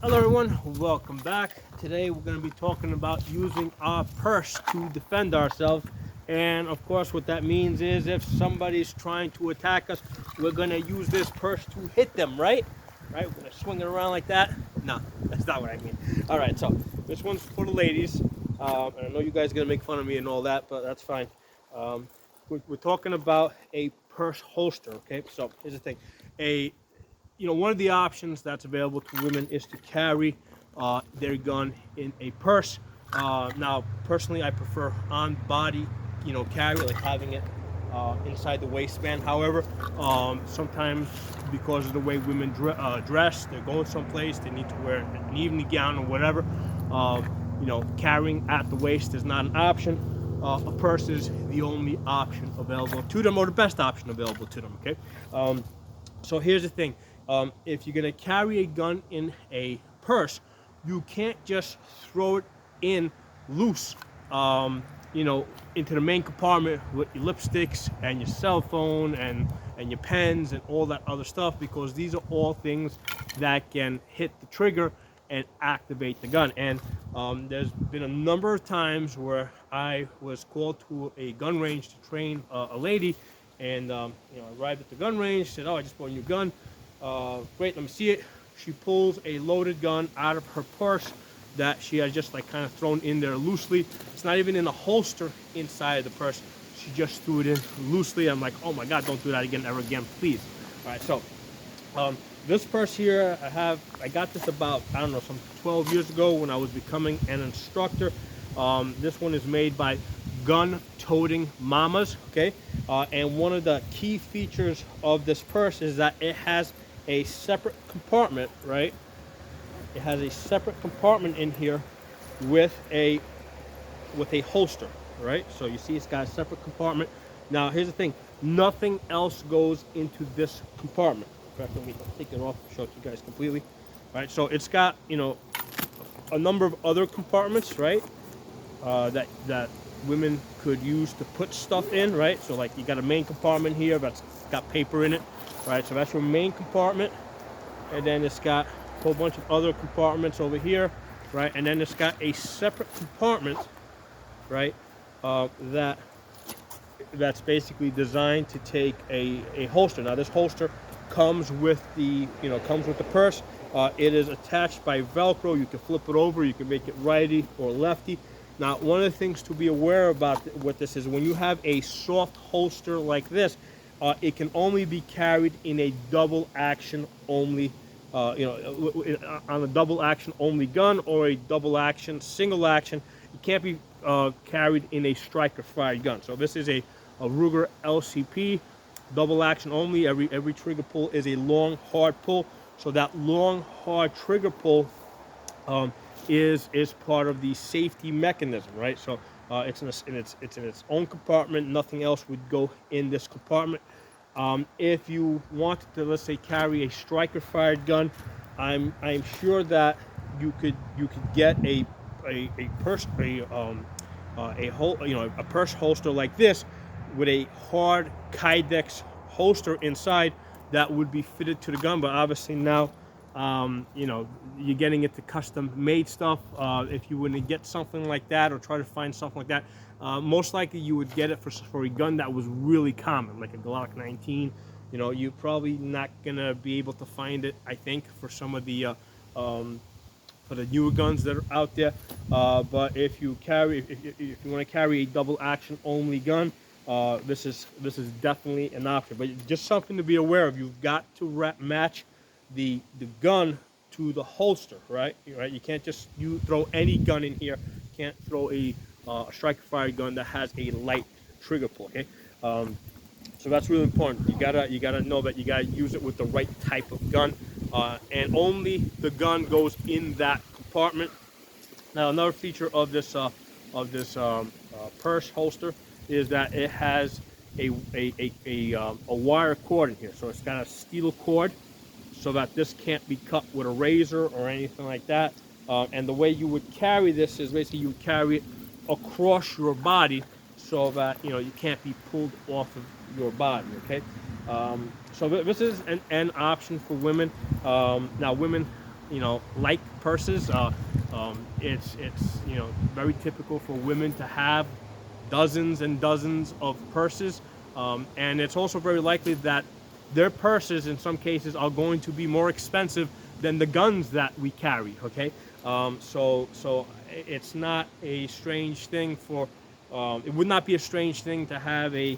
Hello everyone, welcome back. Today we're going to be talking about using our purse to defend ourselves. And of course what that means is if somebody's trying to attack us, we're going to use this purse to hit them, right? Right, we're going to swing it around like that. No, that's not what I mean. All right, so this one's for the ladies. And I know you guys are going to make fun of me and all that, but that's fine. Um, we're talking about a purse holster, okay? So here's the thing. A One of the options that's available to women is to carry their gun in a purse. Now, personally, I prefer on-body, carry, like having it inside the waistband. However, sometimes because of the way women dress, they're going someplace, they need to wear an evening gown or whatever. Carrying at the waist is not an option. A purse is the only option available to them, or the best option available to them. Okay. So here's the thing. If you're going to carry a gun in a purse, you can't just throw it in loose, into the main compartment with your lipsticks and your cell phone and your pens and all that other stuff, because these are all things that can hit the trigger and activate the gun. And there's been a number of times where I was called to a gun range to train a lady, and I arrived at the gun range, said, "Oh, I just bought a new gun. Great, let me see it." She pulls a loaded gun out of her purse that she had just like kind of thrown in there loosely. It's not even in a holster inside of the purse. She just threw it in loosely. I'm like, "Oh my God, don't do that again, ever again, please." All right, so this purse here, I got this about, I don't know, some 12 years ago when I was becoming an instructor. This one is made by Gun-Tote'n Mamas, okay? And one of the key features of this purse is that it has a separate compartment, right? It has a separate compartment in here with a holster, right? So you see it's got a separate compartment. Now here's the thing, nothing else goes into this compartment. In fact, let me take it off, show it to you guys completely. All right, so it's got, a number of other compartments, right? That women could use to put stuff in, right? So like you got a main compartment here that's got paper in it, right? So that's your main compartment. And then it's got a whole bunch of other compartments over here, right? And then it's got a separate compartment, right? That's basically designed to take a holster. Now this holster comes with the purse. It is attached by Velcro. You can flip it over. You can make it righty or lefty. Now, one of the things to be aware about with this is when you have a soft holster like this, it can only be carried in a double action only, on a double action only gun, or a double action single action. It can't be carried in a striker fired gun. So this is a Ruger LCP, double action only. Every trigger pull is a long hard pull. So that long hard trigger pull is part of the safety mechanism, right? So it's in its own compartment. Nothing else would go in this compartment. If you wanted to, let's say, carry a striker fired gun, I'm sure that you could get a purse a purse holster like this with a hard Kydex holster inside that would be fitted to the gun. But obviously now, you're getting into custom made stuff. If you were to get something like that or try to find something like that, most likely you would get it for a gun that was really common, like a Glock 19. You're probably not gonna be able to find it, I think, for some of the for the newer guns that are out there. But if you want to carry a double action only gun, this is definitely an option. But just something to be aware of. You've got to match the gun to the holster, right? You can't just throw any gun in here. You can't throw a striker fired gun that has a light trigger pull. Okay. So that's really important. You gotta know that you gotta use it with the right type of gun, and only the gun goes in that compartment. Now, another feature of this purse holster is that it has a wire cord in here. So it's got a steel cord, so that this can't be cut with a razor or anything like that. And the way you would carry this is basically you carry it across your body, so that you can't be pulled off of your body. Okay. So this is an option for women. Now women like purses. It's very typical for women to have dozens and dozens of purses, and it's also very likely that their purses in some cases are going to be more expensive than the guns that we carry. Okay, so it's not a strange thing for it would not be a strange thing to have a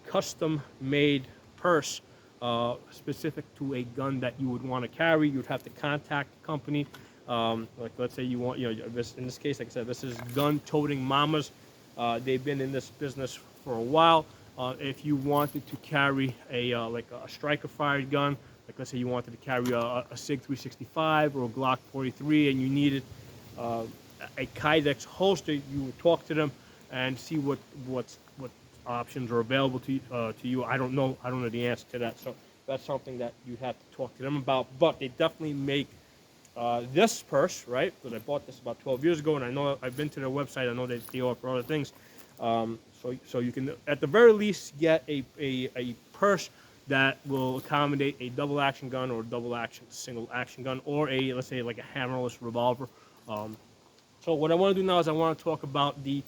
custom made purse specific to a gun that you would want to carry. You'd have to contact the company. Like let's say you want, in this case, like I said, this is Gun-Tote'n Mamas. They've been in this business for a while. If you wanted to carry like a striker fired gun, like let's say you wanted to carry a SIG 365 or a Glock 43, and you needed a Kydex holster, you would talk to them and see what options are available to you. I don't know the answer to that, so that's something that you have to talk to them about. But they definitely make this purse, right? Because I bought this about 12 years ago, and I know I've been to their website. I know they offer other things. So you can, at the very least, get a purse that will accommodate a double action gun or a double action single action gun, or let's say like a hammerless revolver. So what I want to do now is I want to talk about the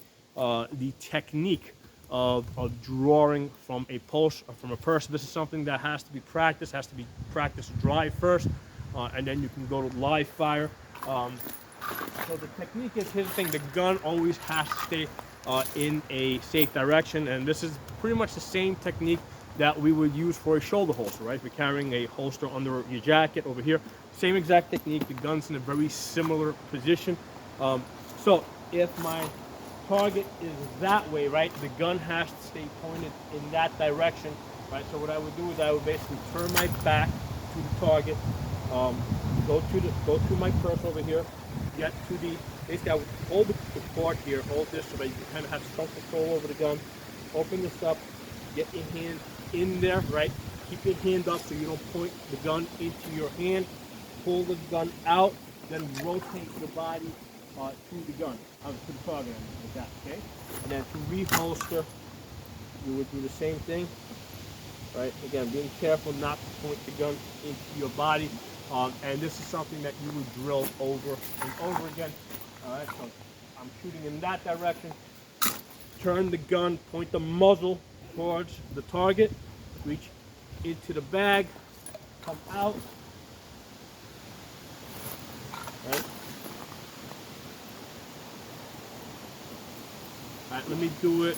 technique of drawing from a pulse or from a purse. This is something that has to be practiced dry first, and then you can go to live fire. So the technique is, here's the thing: the gun always has to stay in a safe direction, and this is pretty much the same technique that we would use for a shoulder holster, right? If you're carrying a holster under your jacket over here, same exact technique. The gun's in a very similar position. So if my target is that way, right, the gun has to stay pointed in that direction, right? So what I would do is I would basically turn my back to the target, go to my purse over here, get to basically I would hold the cord here, hold this so that you can kind of have some control over the gun. Open this up, get your hand in there, right? Keep your hand up so you don't point the gun into your hand. Pull the gun out, then rotate your body to the gun, to the target, like that, okay? And then to reholster, you would do the same thing, right? Again, being careful not to point the gun into your body. And this is something that you would drill over and over again. All right, so I'm shooting in that direction. Turn the gun, point the muzzle towards the target, reach into the bag, come out, right? All right, let me do it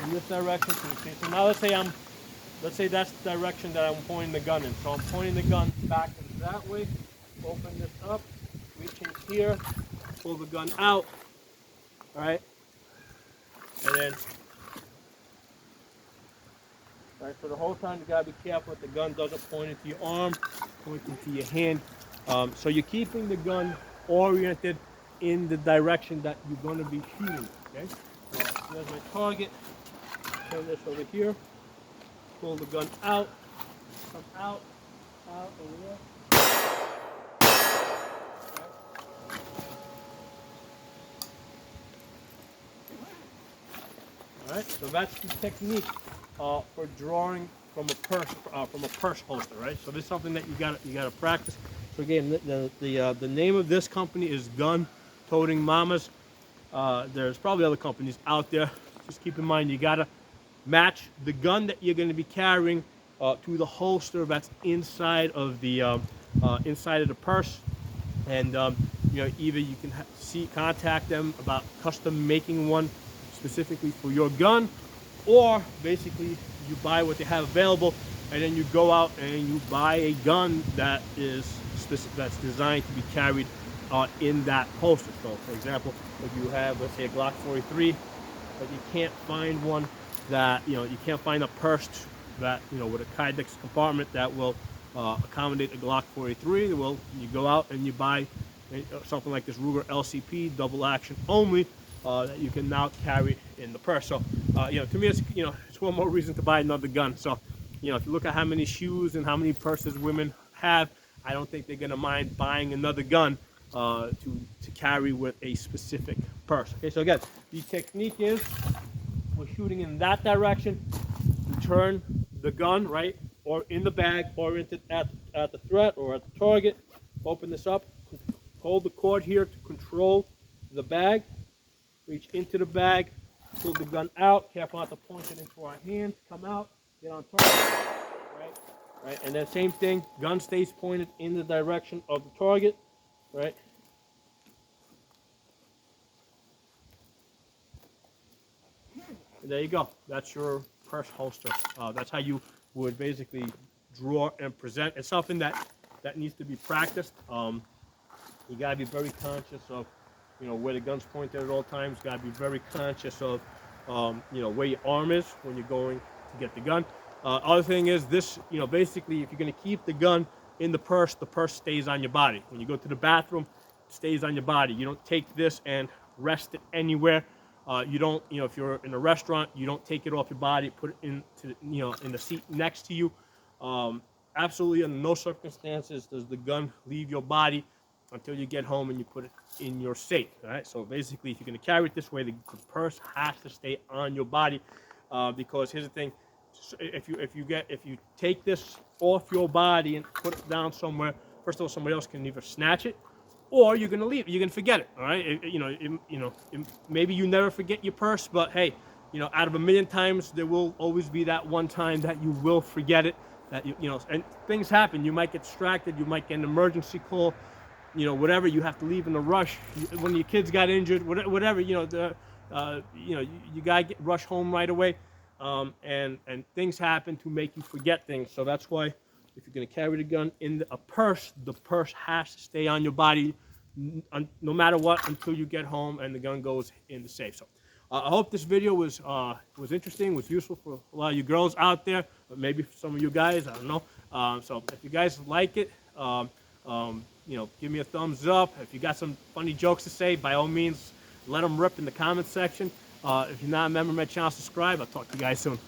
in this direction. So now let's say that's the direction that I'm pointing the gun in. So I'm pointing the gun back in that way. Open this up, reach in here, pull the gun out, all right? And then, all right, so the whole time you gotta be careful that the gun doesn't point into your arm, point into your hand. So you're keeping the gun oriented in the direction that you're gonna be shooting, okay? So there's my target, turn this over here, pull the gun out, come out, over there. All right, so that's the technique for drawing from a purse holster, right? So this is something that you gotta practice. So again, the name of this company is Gun-Tote'n Mamas. There's probably other companies out there. Just keep in mind you gotta match the gun that you're going to be carrying to the holster that's inside of the purse, and either you can contact them about custom making one specifically for your gun, or basically you buy what they have available, and then you go out and you buy a gun that is that's designed to be carried in that holster. So, for example, if you have, let's say, a Glock 43, but you can't find one that you can't find a purse that with a Kydex compartment that will accommodate a Glock 43. Well, you go out and you buy something like this Ruger LCP double action only that you can now carry in the purse. So to me, it's one more reason to buy another gun. So if you look at how many shoes and how many purses women have, I don't think they're gonna mind buying another gun to carry with a specific purse. Okay, so again, the technique is we're shooting in that direction. You turn the gun, right? or in the bag or at the threat or at the target. Open this up, hold the cord here to control the bag, reach into the bag, pull the gun out, careful not to point it into our hands, come out, get on target, right? Right, and then same thing, gun stays pointed in the direction of the target, right? And there you go. That's your purse holster. That's how you would basically draw and present. It's something that needs to be practiced. You gotta be very conscious of, where the gun's pointed at all times. You gotta be very conscious of, where your arm is when you're going to get the gun. Other thing is this, basically, if you're gonna keep the gun in the purse stays on your body. When you go to the bathroom, it stays on your body. You don't take this and rest it anywhere. You don't, if you're in a restaurant, you don't take it off your body, put it into, in the seat next to you. Absolutely, under no circumstances does the gun leave your body until you get home and you put it in your safe. All right. So basically, if you're going to carry it this way, the purse has to stay on your body, because here's the thing: if you take this off your body and put it down somewhere, first of all, somebody else can either snatch it, or you're gonna leave it. You're gonna forget it. All right. Maybe you never forget your purse, but hey, out of a million times, there will always be that one time that you will forget it. That and things happen. You might get distracted. You might get an emergency call. Whatever, you have to leave in a rush. When your kids got injured, whatever, you gotta rush home right away. And things happen to make you forget things. So that's why, if you're gonna carry the gun in a purse, the purse has to stay on your body, no matter what, until you get home and the gun goes in the safe. So I hope this video was interesting, was useful for a lot of you girls out there, but maybe for some of you guys, I don't know. So if you guys like it, give me a thumbs up. If you got some funny jokes to say, by all means, let them rip in the comments section. If you're not a member of my channel, subscribe. I'll talk to you guys soon.